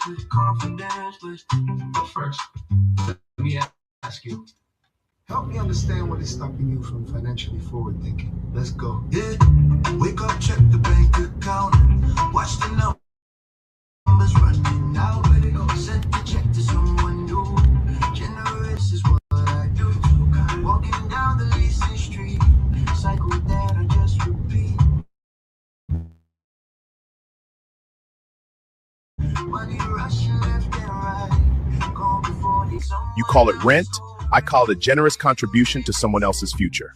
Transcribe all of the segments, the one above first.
with confidence. But first, let me ask you. Help me understand what is stopping you from financially forward thinking. Let's go. Yeah. Wake up, check the bank account. Watch the numbers running out. Send the check to someone new. Generous is what I do. Walking down the leasing street. Cycle that I just repeat. Money rushing left and right. Gone before they You call it rent, I call it a generous contribution to someone else's future.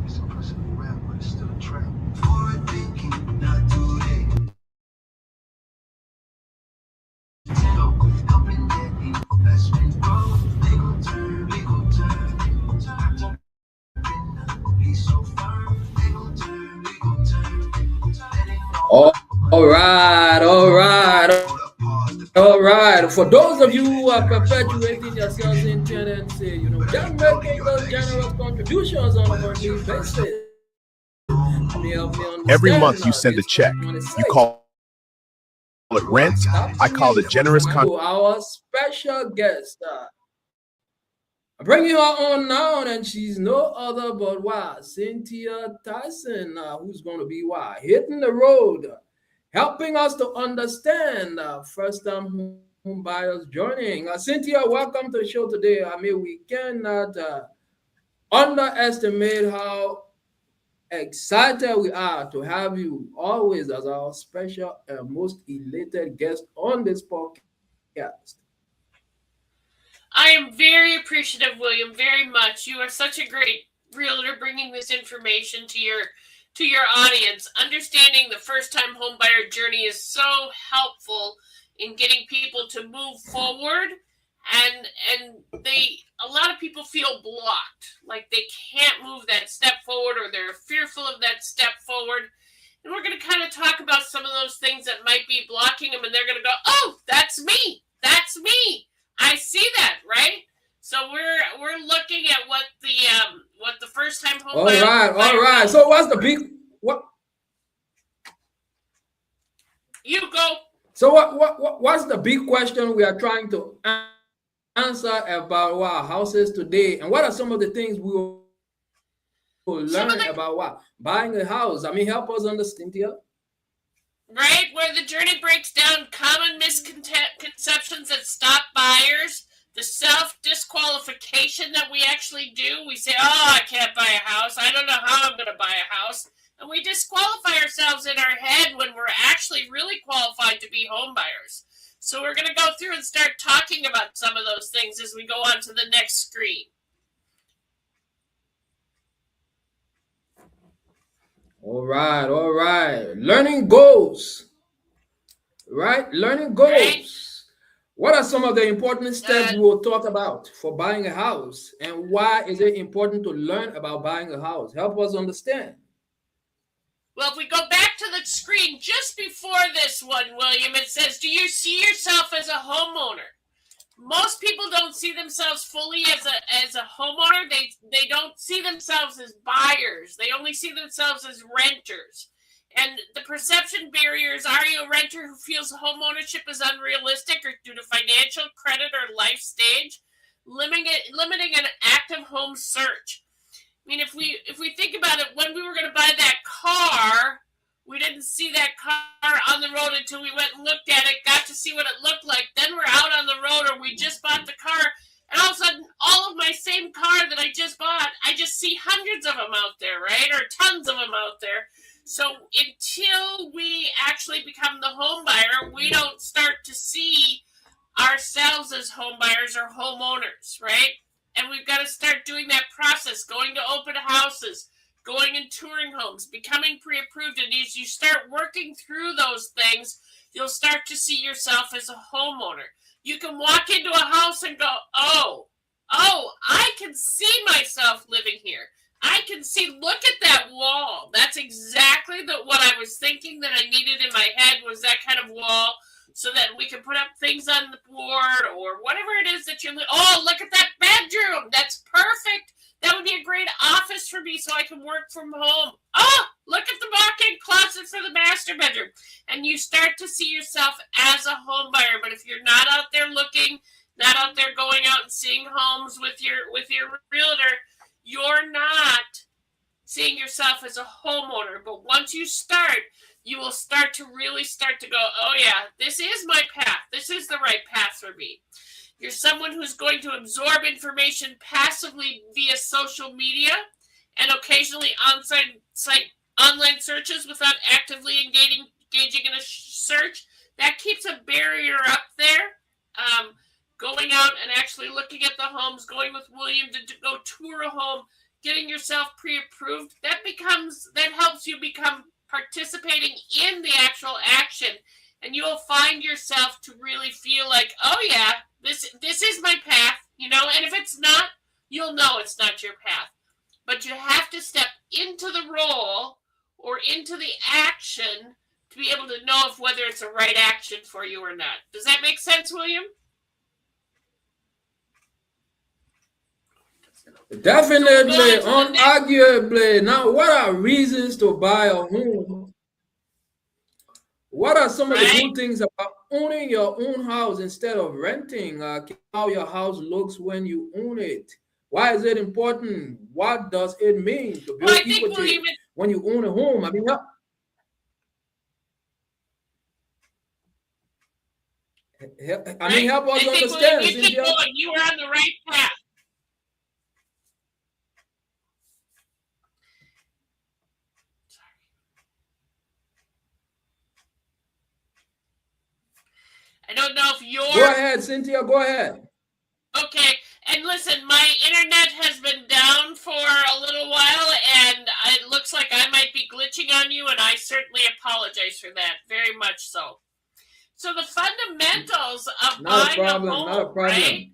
It's impressive rap, but it's still a trap. Forward thinking, not too late. Helping that investment grow. They gon' turn, they gon' turn, they gon' turn. He's so firm. They gon' turn, they gon' turn, they gon' turn. All right. For those of you who are perpetuating yourselves in tendency, they're making those generous contributions on a monthly basis. Every month you send a check. You call it rent, I call it generous contribution. Our special guest. I bring you on now, and she's no other but Cynthia Tyson, who's going to be hitting the road, helping us to understand first-time home buyers journeying. Cynthia, welcome to the show today. I mean, we cannot underestimate how excited we are to have you always as our special and most elated guest on this podcast. I am very appreciative, William, very much. You are such a great realtor bringing this information to your audience. Understanding the first-time homebuyer journey is so helpful in getting people to move forward, and a lot of people feel blocked, like they can't move that step forward, or they're fearful of that step forward. And we're going to kind of talk about some of those things that might be blocking them, and they're going to go, "Oh, that's me. That's me. I see that," right? So we're looking at what the first time home. All right. So what's the big what? You go. So what's the big question we are trying to answer about houses today, and what are some of the things we will learn about buying a house? I mean, help us understand here. Right, where the journey breaks down common misconceptions that stop buyers, the self-disqualification that we actually do. We say, "Oh, I can't buy a house. I don't know how I'm going to buy a house." And we disqualify ourselves in our head when we're actually really qualified to be home buyers. So we're going to go through and start talking about some of those things as we go on to the next screen. All right. Learning goals. Right? Learning goals. Right. What are some of the important steps we'll talk about for buying a house? And why is it important to learn about buying a house? Help us understand. Well, if we go back to the screen just before this one, William, it says, "Do you see yourself as a homeowner?" Most people don't see themselves fully as a homeowner. They don't see themselves as buyers. They only see themselves as renters. And the perception barriers: are you a renter who feels home ownership is unrealistic or due to financial, credit, or life stage? Limiting an active home search. I mean, if we think about it, when we were going to buy that car, we didn't see that car on the road until we went and looked at it, got to see what it looked like. Then we're out on the road, or we just bought the car, and all of a sudden, all of my same car that I just bought, I just see hundreds of them out there, right? Or tons of them out there. So until we actually become the home buyer, we don't start to see ourselves as home buyers or homeowners, right? And we've got to start doing that process, going to open houses, going and touring homes, becoming pre-approved. And as you start working through those things, you'll start to see yourself as a homeowner. You can walk into a house and go, oh, I can see myself living here. I can see, look at that wall. That's exactly what I was thinking that I needed in my head, was that kind of wall, so that we can put up things on the board or whatever it is that you're, oh, look at that bedroom. That's perfect. That would be a great office for me so I can work from home. Oh, Look at the walk-in closet for the master bedroom, and you start to see yourself as a home buyer. But if you're not out there looking, not out there going out and seeing homes with your realtor, you're not seeing yourself as a homeowner. But once you start, you will start to really start to go, oh yeah, this is my path. This is the right path for me. You're someone who's going to absorb information passively via social media and occasionally online searches without actively engaging in a search. That keeps a barrier up there. Going out and actually looking at the homes, going with William to go tour a home, getting yourself pre-approved, that helps you become participating in the actual action, and you'll find yourself to really feel like, oh yeah, this is my path, and if it's not, you'll know it's not your path. But you have to step into the role or into the action to be able to know whether it's a right action for you or not. Does that make sense, William? Definitely, unarguably. Now, what are reasons to buy a home? What are some of the good things about owning your own house instead of renting? How your house looks when you own it? Why is it important? What does it mean to build equity when you own a home? I mean, help us understand. You keep going. You are on the right path. I don't know if you're... Go ahead, Cynthia, go ahead. Okay, and listen, my internet has been down for a little while, and it looks like I might be glitching on you, and I certainly apologize for that, very much so. So the fundamentals of buying a home, right?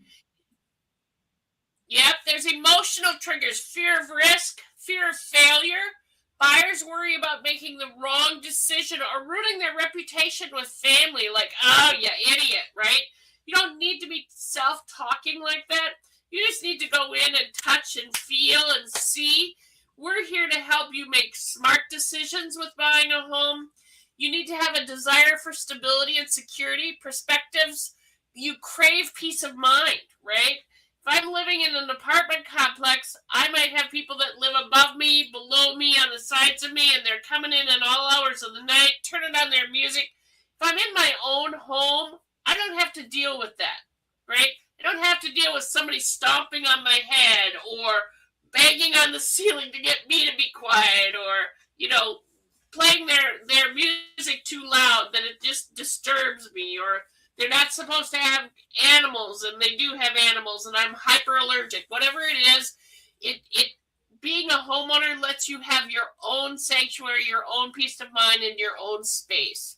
Yep, there's emotional triggers, fear of risk, fear of failure. Buyers worry about making the wrong decision or ruining their reputation with family, like, oh, you idiot, right? You don't need to be self-talking like that. You just need to go in and touch and feel and see. We're here to help you make smart decisions with buying a home. You need to have a desire for stability and security, perspectives. You crave peace of mind, right? If I'm living in an apartment complex, I might have people that live above me, below me, on the sides of me, and they're coming in at all hours of the night, turning on their music. If I'm in my own home, I don't have to deal with that, right? I don't have to deal with somebody stomping on my head or banging on the ceiling to get me to be quiet or, playing their music too loud that it just disturbs me, or they're not supposed to have animals and they do have animals and I'm hyper allergic. Whatever it is, it being a homeowner lets you have your own sanctuary, your own peace of mind, and your own space.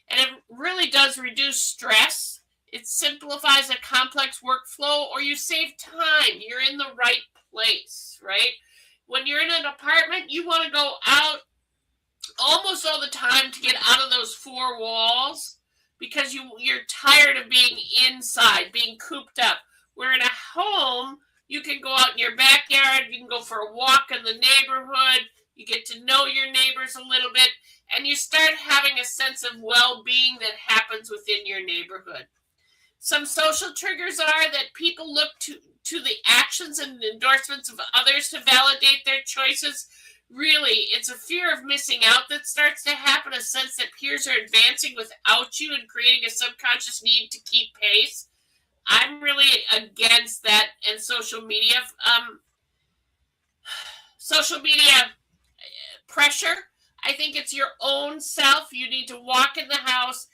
And it really does reduce stress. It simplifies a complex workflow, or you save time. You're in the right place, right? When you're in an apartment, you want to go out almost all the time to get out of those four walls because you're tired of being inside, being cooped up. Where in a home, you can go out in your backyard, you can go for a walk in the neighborhood, you get to know your neighbors a little bit, and you start having a sense of well-being that happens within your neighborhood. Some social triggers are that people look to the actions and endorsements of others to validate their choices. Really, it's a fear of missing out that starts to happen, a sense that peers are advancing without you and creating a subconscious need to keep pace. I'm really against that and social media pressure. I think it's your own self. You need to walk in the house,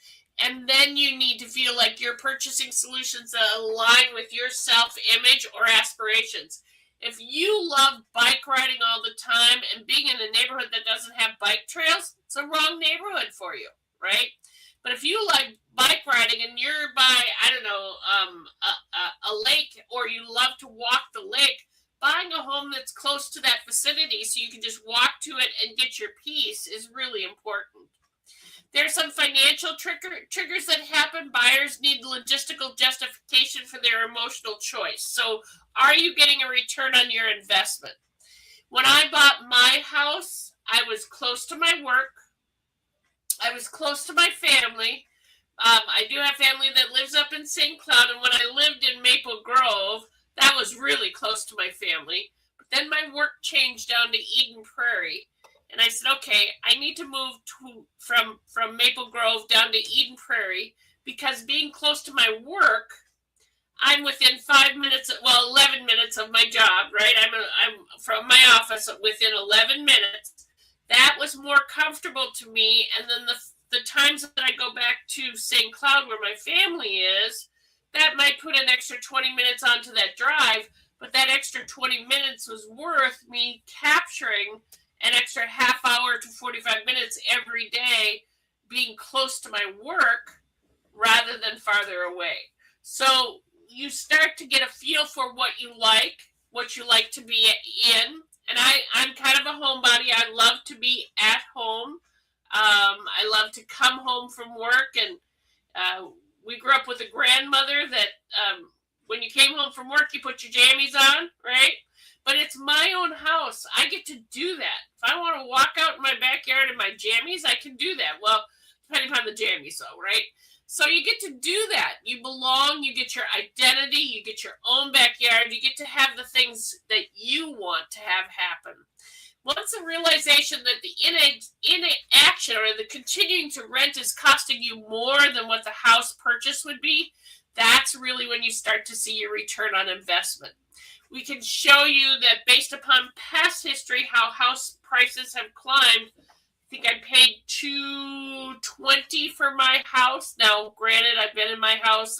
and then you need to feel like you're purchasing solutions that align with your self-image or aspirations. If you love bike riding all the time and being in a neighborhood that doesn't have bike trails, it's a wrong neighborhood for you, right? But if you like bike riding and you're by, a lake, or you love to walk the lake, buying a home that's close to that vicinity so you can just walk to it and get your peace is really important. There's some financial triggers that happen. Buyers need logistical justification for their emotional choice. So are you getting a return on your investment? When I bought my house, I was close to my work. I was close to my family. I do have family that lives up in St. Cloud, and when I lived in Maple Grove, that was really close to my family. But then my work changed down to Eden Prairie, and I said, okay, I need to move from Maple Grove down to Eden Prairie, because being close to my work, I'm within 5 minutes, 11 minutes of my job, right? I'm from my office within 11 minutes. That was more comfortable to me. And then the times that I go back to St. Cloud where my family is, that might put an extra 20 minutes onto that drive, but that extra 20 minutes was worth me capturing an extra half hour to 45 minutes every day being close to my work rather than farther away. So you start to get a feel for what you like to be in. And I'm kind of a homebody. I love to be at home. I love to come home from work, and we grew up with a grandmother that when you came home from work, you put your jammies on, right? But it's my own house. I get to do that. If I want to walk out in my backyard in my jammies, I can do that. Well, depending on the jammies, though, right? So you get to do that. You belong, you get your identity, you get your own backyard, you get to have the things that you want to have happen. Once the realization that the inaction or the continuing to rent is costing you more than what the house purchase would be, that's really when you start to see your return on investment. We can show you that based upon past history, how house prices have climbed. I think I paid $220 for my house. Now, granted, I've been in my house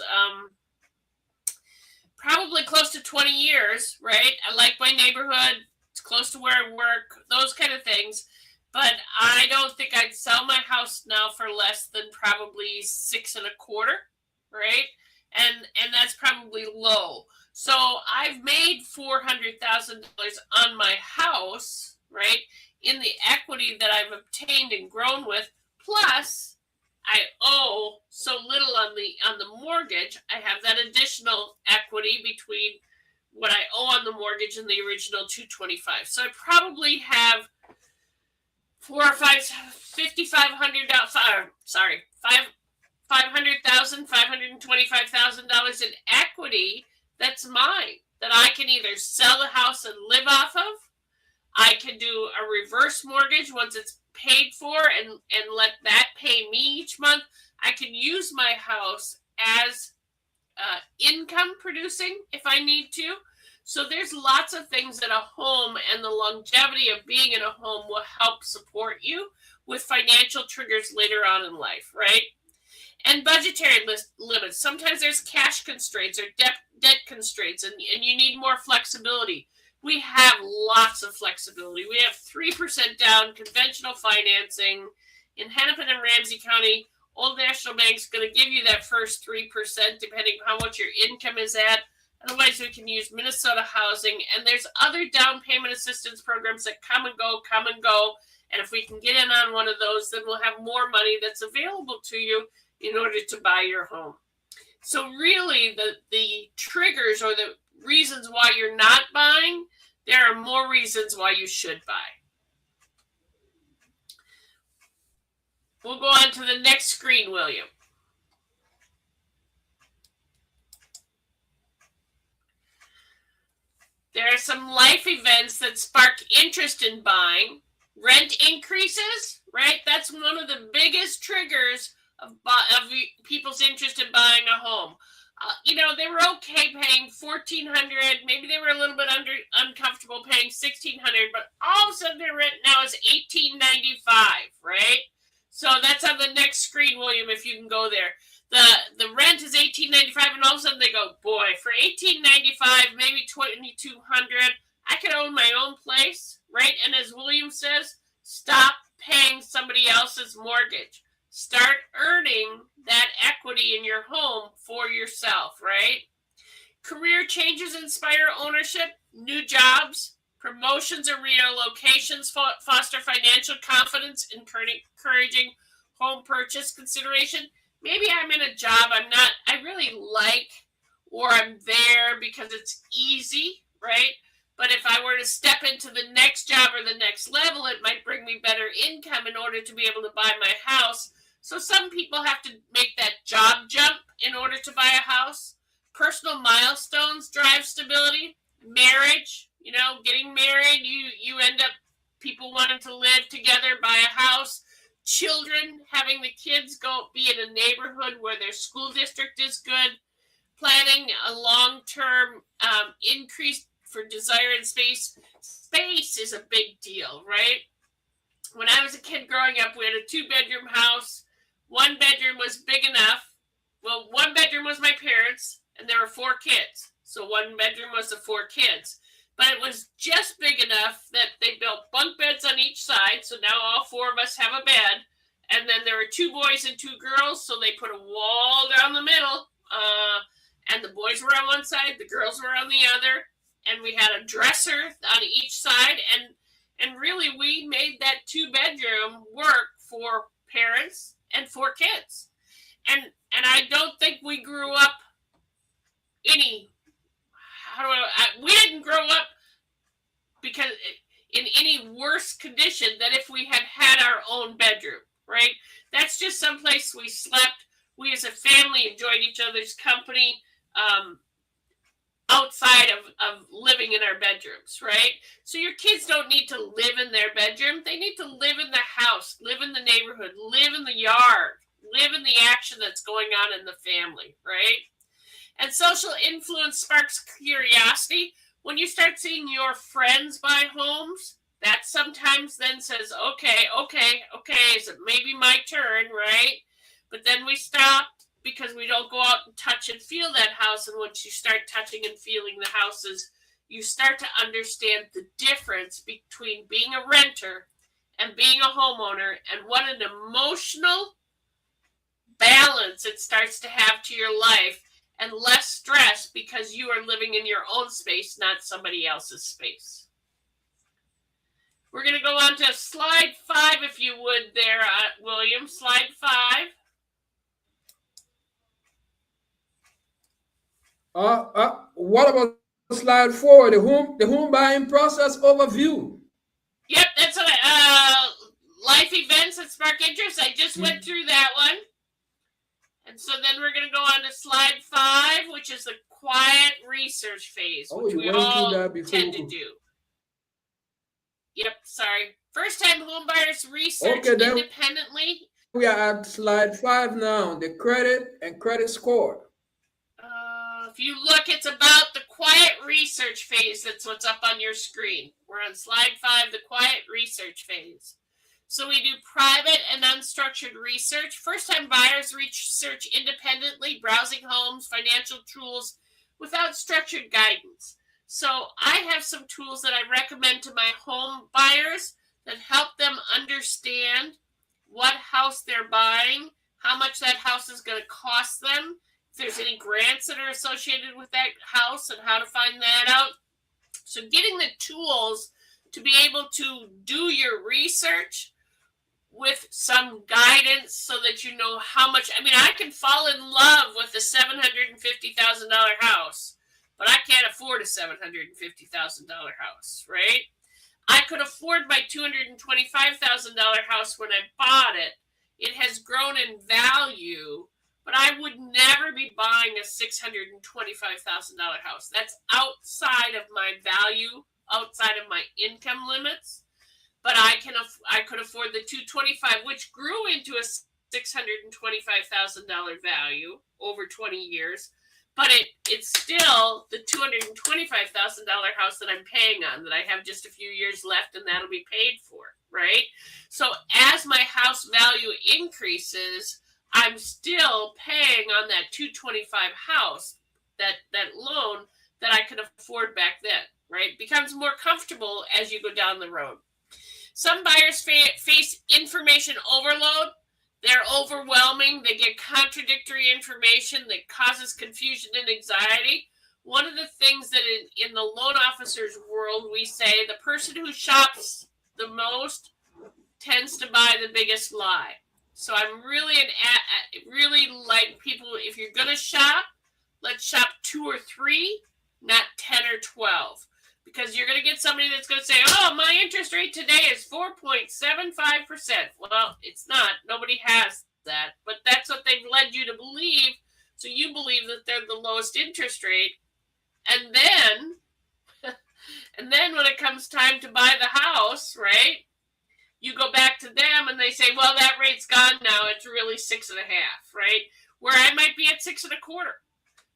probably close to 20 years, right? I like my neighborhood. It's close to where I work, those kind of things. But I don't think I'd sell my house now for less than probably $625, right? And that's probably low. So I've made $400,000 on my house, right? In the equity that I've obtained and grown with, plus I owe so little on the mortgage. I have that additional equity between what I owe on the mortgage and the original $225. So I probably have $525,000 in equity that's mine, that I can either sell the house and live off of. I can do a reverse mortgage once it's paid for and let that pay me each month. I can use my house as income producing if I need to. So there's lots of things that a home and the longevity of being in a home will help support you with financial triggers later on in life, right? And budgetary limits. Sometimes there's cash constraints or debt constraints, and you need more flexibility. We have lots of flexibility. We have 3% down conventional financing. In Hennepin and Ramsey County, Old National Bank's going to give you that first 3% depending on how much your income is at. Otherwise, we can use Minnesota Housing. And there's other down payment assistance programs that come and go. And if we can get in on one of those, then we'll have more money that's available to you in order to buy your home. So really, the triggers or the reasons why you're not buying, there are more reasons why you should buy. We'll go on to the next screen, William. There are some life events that spark interest in buying. Rent increases, right? That's one of the biggest triggers of people's interest in buying a home. They were okay paying $1,400. Maybe they were a little bit uncomfortable paying $1,600, but all of a sudden their rent now is $1,895, right? So that's on the next screen, William, if you can go there. The rent is $1,895, and all of a sudden they go, boy, for $1,895, maybe $2,200, I could own my own place, right? And as William says, stop paying somebody else's mortgage. Start earning that equity in your home for yourself, right? Career changes inspire ownership. New jobs, promotions, or relocations foster financial confidence, encouraging home purchase consideration. Maybe I'm in a job I really like, or I'm there because it's easy, right? But if I were to step into the next job or the next level, it might bring me better income in order to be able to buy my house. So some people have to make that job jump in order to buy a house. Personal milestones drive stability. Marriage, getting married, you end up people wanting to live together, buy a house. Children, having the kids be in a neighborhood where their school district is good. Planning a long-term increase for desire in space. Space is a big deal, right? When I was a kid growing up, we had a 2-bedroom house. One bedroom was big enough. Well, one bedroom was my parents, and there were 4 kids. So one bedroom was the 4 kids. But it was just big enough that they built bunk beds on each side. So now all 4 of us have a bed. And then there were 2 boys and 2 girls. So they put a wall down the middle. And the boys were on one side, the girls were on the other. And we had a dresser on each side. And really, we made that 2-bedroom work for parents and 4 kids. And I don't think we grew up we didn't grow up because in any worse condition than if we had had our own bedroom, right? That's just someplace we slept. We as a family enjoyed each other's company outside of living in our bedrooms, right? So your kids don't need to live in their bedroom. They need to live in the house, live in the neighborhood, live in the yard, live in the action that's going on in the family, right? And social influence sparks curiosity. When you start seeing your friends buy homes, that sometimes then says, okay, is it maybe my turn, right? But then we stop because we don't go out and touch and feel that house. And once you start touching and feeling the houses, you start to understand the difference between being a renter and being a homeowner, and what an emotional balance it starts to have to your life, and less stress because you are living in your own space, not somebody else's space. We're going to go on to slide 5, if you would there, William. Slide 5. What about slide 4, the home buying process overview? Yep, that's what life events that spark interest. I just went through that one. And so then we're going to go on to slide 5, which is the quiet research phase, which we all tend to do. Yep, sorry. First-time homebuyers research independently. We are at slide 5 now, the credit and credit score. If you look, it's about the quiet research phase. That's what's up on your screen. We're on slide 5, the quiet research phase. So we do private and unstructured research. First-time buyers research independently, browsing homes, financial tools, without structured guidance. So I have some tools that I recommend to my home buyers that help them understand what house they're buying, how much that house is going to cost them, if there's any grants that are associated with that house, and how to find that out. So getting the tools to be able to do your research with some guidance so that you know how much. I mean, I can fall in love with a $750,000 house, but I can't afford a $750,000 house, right? I could afford my $225,000 house when I bought it. It has grown in value, but I would never be buying a $625,000 house. That's outside of my value, outside of my income limits. But I could afford the $225,000, which grew into a $625,000 value over 20 years. But it's still the $225,000 house that I'm paying on, that I have just a few years left, and that'll be paid for, right? So as my house value increases, I'm still paying on that $225,000 house, that loan that I could afford back then, right? It becomes more comfortable as you go down the road. Some buyers face information overload. They're overwhelming. They get contradictory information that causes confusion and anxiety. One of the things that in the loan officer's world, we say the person who shops the most tends to buy the biggest lie. So I'm really like people, if you're going to shop, let's shop 2 or 3, not 10 or 12. because you're going to get somebody that's going to say, oh, my interest rate today is 4.75%. Well, it's not. Nobody has that, but that's what they've led you to believe. So you believe that they're the lowest interest rate. And then when it comes time to buy the house, right, you go back to them and they say, well, that rate's gone now. It's really 6.5, right? Where I might be at 6.25.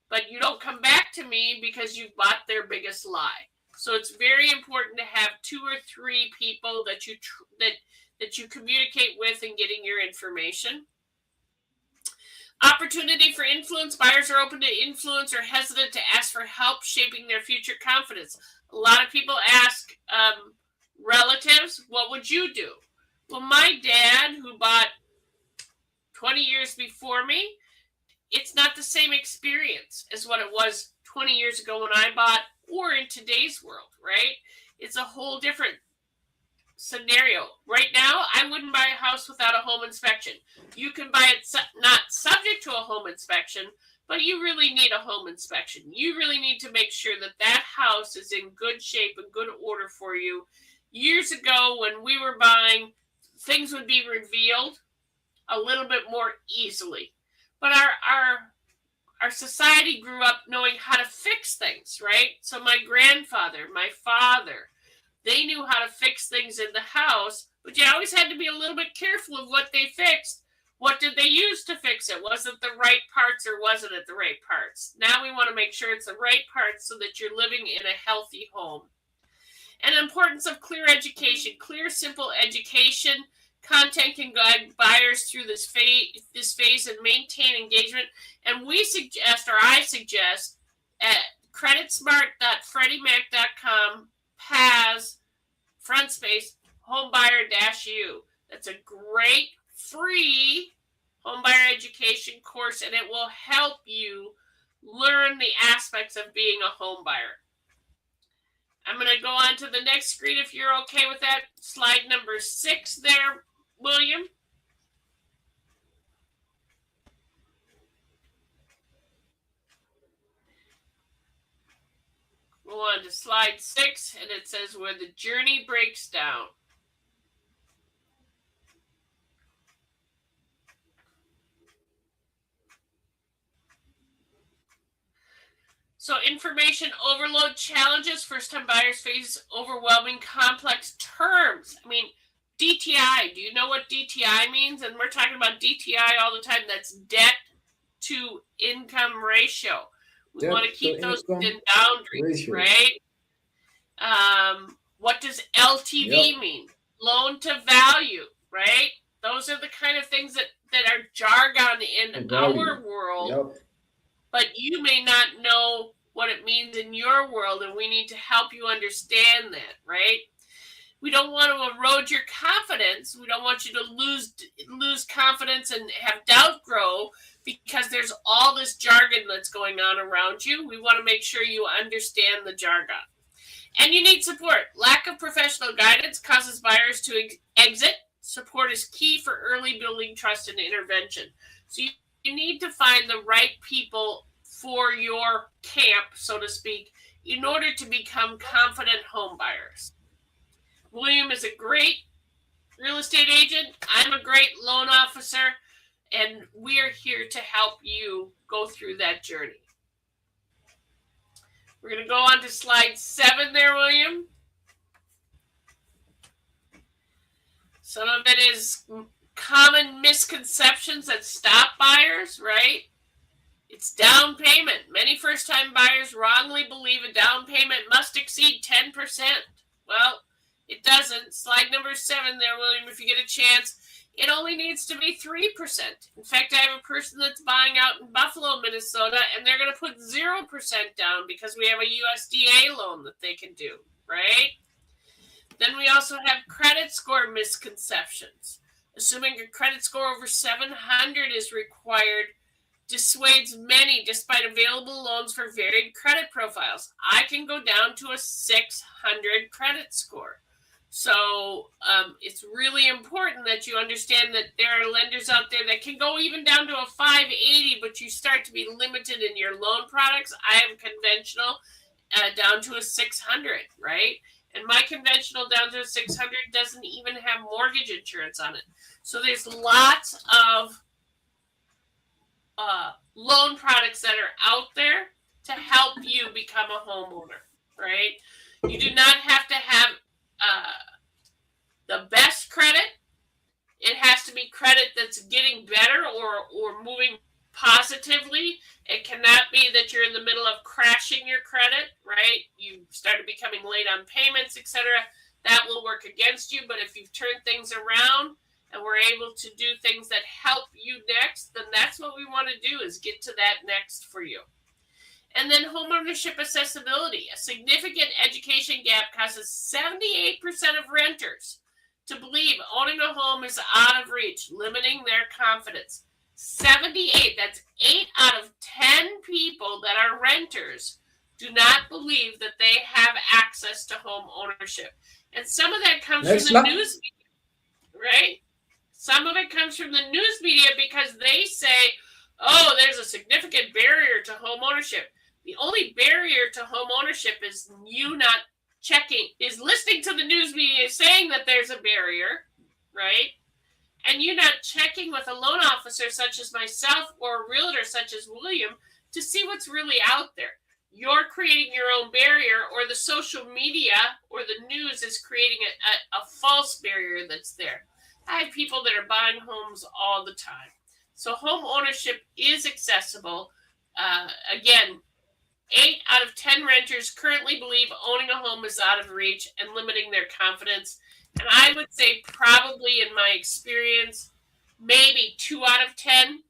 But you don't come back to me because you've bought their biggest lie. So it's very important to have 2 or 3 people that you communicate with in getting your information. Opportunity for influence. Buyers are open to influence or hesitant to ask for help shaping their future confidence. A lot of people ask relatives, what would you do? Well, my dad, who bought 20 years before me, it's not the same experience as what it was 20 years ago when I bought, or in today's world, right? It's a whole different scenario. Right now, I wouldn't buy a house without a home inspection. You can buy it not subject to a home inspection, but you really need a home inspection. You really need to make sure that that house is in good shape and good order for you. Years ago, when we were buying, things would be revealed a little bit more easily. But our society grew up knowing how to fix things, right? So my grandfather, my father, they knew how to fix things in the house, but you always had to be a little bit careful of what they fixed. What did they use to fix it? Was it the right parts or wasn't it the right parts? Now we want to make sure it's the right parts so that you're living in a healthy home. And the importance of clear education, clear, simple education. Content can guide buyers through this phase and maintain engagement. And we suggest, or I suggest, at creditsmart.freddiemac.com PAS front space homebuyer-u. That's a great free homebuyer education course, and it will help you learn the aspects of being a home buyer. I'm going to go on to the next screen if you're okay with that. Slide number 6 there, William. Go on to slide 6, and it says where the journey breaks down. So information overload challenges. First-time buyers face overwhelming complex terms. I mean, DTI. Do you know what DTI means? And we're talking about DTI all the time. That's debt to income ratio. We want to keep those within boundaries, right? What does LTV mean? Loan to value, right? Those are the kind of things that are jargon in our world, but you may not know what it means in your world, and we need to help you understand that, right? We don't want to erode your confidence. We don't want you to lose confidence and have doubt grow because there's all this jargon that's going on around you. We want to make sure you understand the jargon. And you need support. Lack of professional guidance causes buyers to exit. Support is key for early building trust and intervention. So you need to find the right people for your camp, so to speak, in order to become confident home buyers. William is a great real estate agent. I'm a great loan officer, and we are here to help you go through that journey. We're going to go on to slide 7 there, William. Some of it is common misconceptions that stop buyers, right? It's down payment. Many first-time buyers wrongly believe a down payment must exceed 10%. Well, it doesn't. Slide number 7 there, William, if you get a chance. It only needs to be 3%. In fact, I have a person that's buying out in Buffalo, Minnesota, and they're going to put 0% down because we have a USDA loan that they can do, right? Then we also have credit score misconceptions. Assuming a credit score over 700 is required dissuades many despite available loans for varied credit profiles. I can go down to a 600 credit score. So it's really important that you understand that there are lenders out there that can go even down to a 580, but you start to be limited in your loan products. I am conventional. down to a 600, right? And my conventional down to a 600 doesn't even have mortgage insurance on it. So there's lots of loan products that are out there to help you become a homeowner, right? You do not have to have the best credit. It has to be credit that's getting better or moving positively. It cannot be that you're in the middle of crashing your credit, right? You started becoming late on payments, etc. That will work against you. But if you've turned things around and we're able to do things that help you next, then that's what we want to do, is get to that next for you. And then homeownership accessibility. A significant education gap causes 78% of renters to believe owning a home is out of reach, limiting their confidence. 78, that's 8 out of 10 people that are renters do not believe that they have access to home ownership. And some of that comes from the news media, right? Some of it comes from the news media because they say, oh, there's a significant barrier to home ownership. The only barrier to home ownership is you not listening to the news media saying that there's a barrier, right? And you're not checking with a loan officer such as myself or a realtor such as William to see what's really out there. You're creating your own barrier, or the social media or the news is creating a false barrier that's there. I have people that are buying homes all the time. So home ownership is accessible. Again, 8 out of 10 renters currently believe owning a home is out of reach and limiting their confidence. And I would say probably in my experience, maybe 2 out of 10,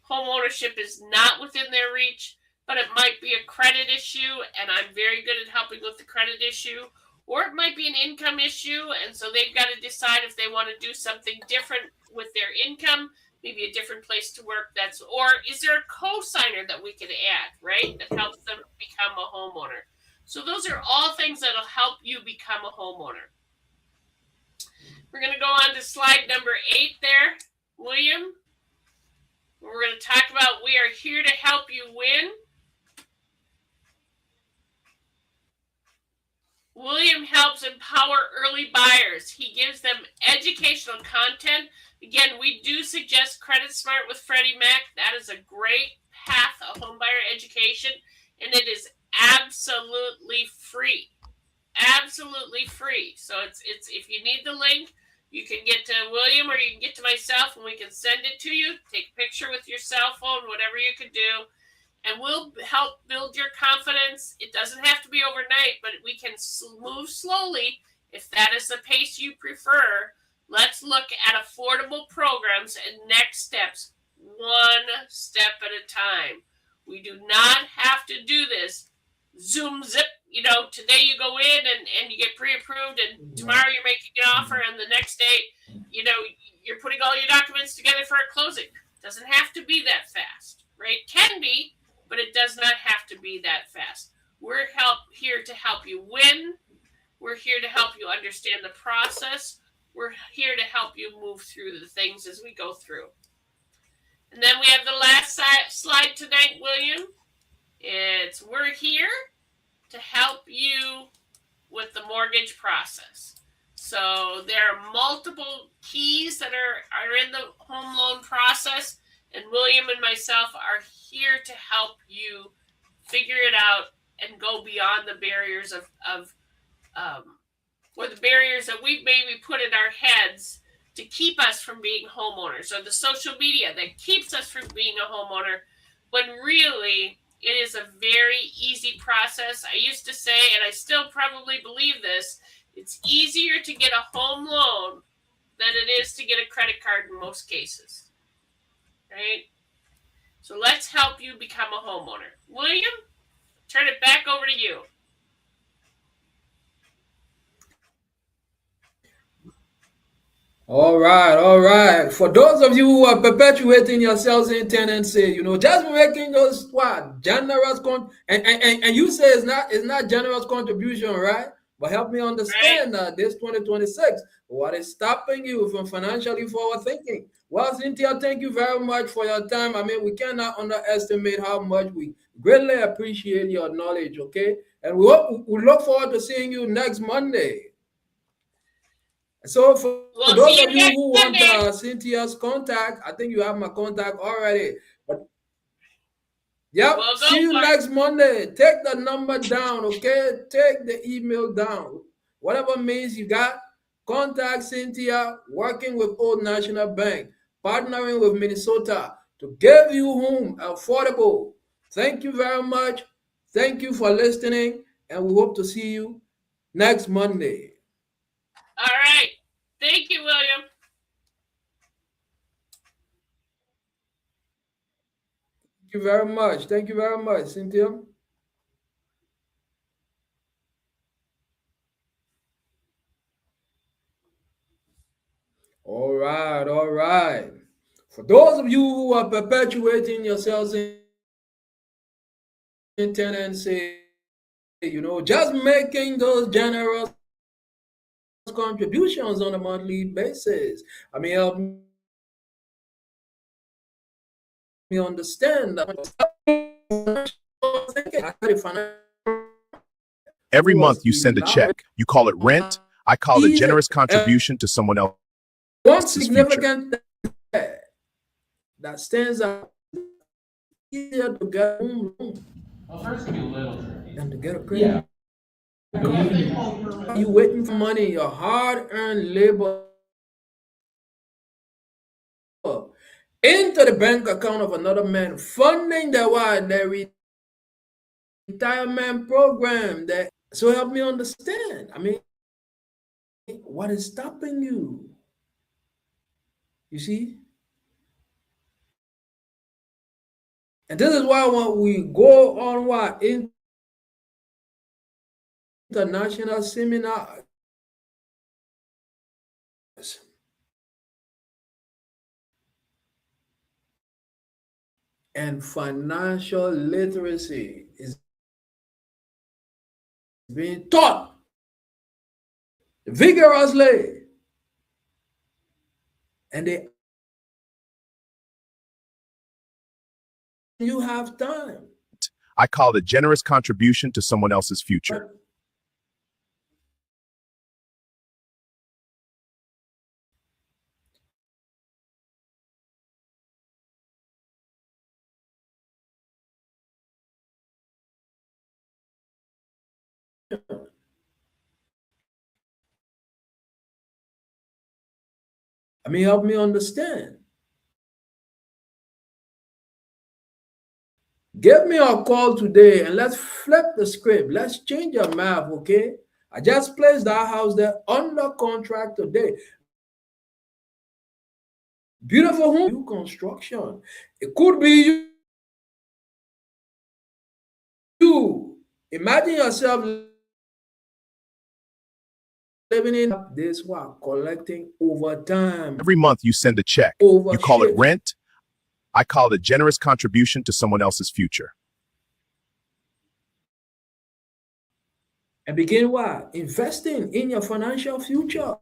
home ownership is not within their reach, but it might be a credit issue, and I'm very good at helping with the credit issue, or it might be an income issue, and so they've got to decide if they want to do something different with their income, maybe a different place to work. Or is there a co-signer that we could add, right, that helps them become a homeowner? So those are all things that'll help you become a homeowner. We're going to go on to slide number 8 there, William. We're going to talk about we are here to help you win. William helps empower early buyers. He gives them educational content. Again, we do suggest Credit Smart with Freddie Mac. That is a great path of homebuyer education, and it is absolutely free. Absolutely free. So it's if you need the link, you can get to William or you can get to myself and we can send it to you. Take a picture with your cell phone, whatever you can do, and we'll help build your confidence. It doesn't have to be overnight, but we can move slowly if that is the pace you prefer. Let's look at affordable programs and next steps, one step at a time. We do not have to do this zoom zip. You know, today you go in and you get pre-approved, and tomorrow you're making an offer, and the next day, you know, you're putting all your documents together for a closing. It doesn't have to be that fast, right? It can be, but it does not have to be that fast. We're here to help you win. We're here to help you understand the process. We're here to help you move through the things as we go through. And then we have the last slide tonight, William. We're here to help you with the mortgage process. So there are multiple keys that are in the home loan process, and William and myself are here to help you figure it out and go beyond the barriers or the barriers that we've maybe put in our heads to keep us from being homeowners, or the social media that keeps us from being a homeowner, when really it is a very easy process. I used to say, and I still probably believe this, it's easier to get a home loan than it is to get a credit card in most cases, right? So let's help you become a homeowner. William, turn it back over to you. All right. For those of you who are perpetuating yourselves in tenancy, just making those generous and you say it's not generous contribution, right? But help me understand this 2026. What is stopping you from financially forward thinking? Well, Cynthia, thank you very much for your time. I mean, we cannot underestimate how much we greatly appreciate your knowledge, okay? And we look forward to seeing you next Monday. So for We'll those see of you you next who want Monday. Cynthia's contact, I think you have my contact already. But yep, We'll go see you for it. next Monday. Take the number down, okay? Take the email down. Whatever means you got, contact Cynthia, working with Old National Bank, partnering with Minnesota to give you home affordable. Thank you very much. Thank you for listening, and we hope to see you next Monday. All right. Thank you, William. Thank you very much. Thank you very much, Cynthia. All right, all right. For those of you who are perpetuating yourselves in tenancy, just making those generous contributions on a monthly basis. I mean, help me understand that. Every month you send a check. You call it rent. I call it a generous contribution to someone else's One future. significant thing that stands out easier to get a home loan Well, first it'd be a little tricky. than to get a credit. Yeah. You waiting for money, your hard-earned labor into the bank account of another man, funding their retirement program. So help me understand. I mean, what is stopping you? You see? And this is why when we go on what international seminars and financial literacy is being taught vigorously, and you have time. I call it a generous contribution to someone else's future. I mean, help me understand. Give me a call today and let's flip the script. Let's change your map, okay? I just placed that house there under contract today. Beautiful home, new construction. It could be you. Imagine yourself living in this while collecting over time. Every month you send a check. You call it rent. I call it a generous contribution to someone else's future. And begin what? Investing in your financial future.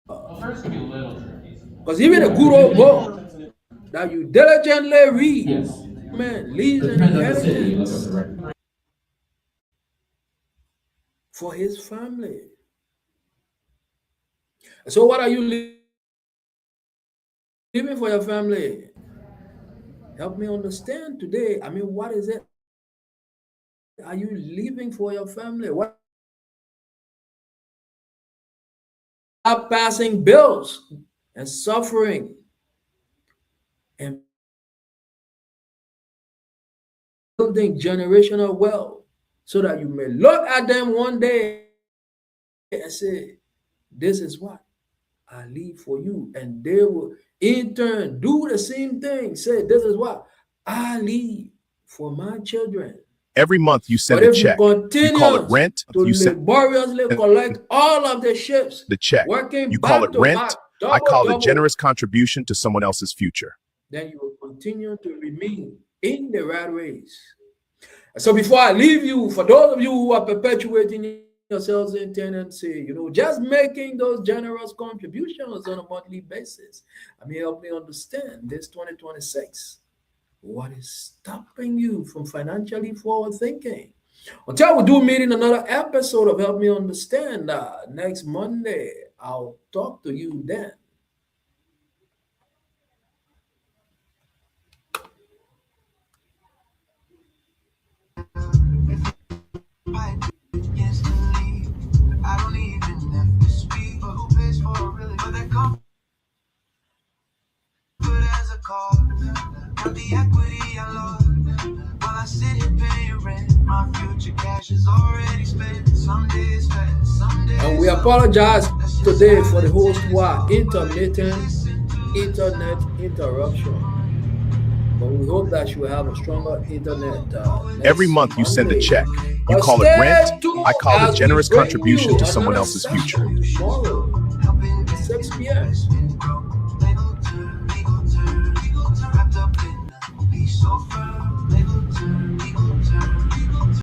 Well, first it'd be a little tricky. Because even a good old book that you diligently read, Yes. man, leaves an inheritance for his family. So what are you leaving for your family? Help me understand today. I mean, what is it? Are you leaving for your family? What are passing bills and suffering and building generational wealth so that you may look at them one day and say, this is what I leave for you. And they will in turn do the same thing. Say, this is what I leave for my children. Every month you send a check. You call it rent. To laboriously collect all of the ships. The check. Working you call it rent. Back, I call it a generous contribution to someone else's future. Then you will continue to remain in the rat race. So before I leave you, for those of you who are perpetuating your sales in tendency, just making those generous contributions on a monthly basis. I mean, help me understand this 2026. What is stopping you from financially forward thinking? Until we do meet in another episode of Help Me Understand next Monday, I'll talk to you then. I don't even have to speak, but who pays for it really? But that comfort as a call, got the equity I lost. While I sit here paying rent, my future cash is already spent. Some days fast, some days. And we apologize today for the host who are intermittent internet interruption. But we hope that you will have a stronger internet. Every month you send a check. You call it rent. I call it generous contribution to someone else's future. Tomorrow, 6 p.m. Wrapped up in so firm.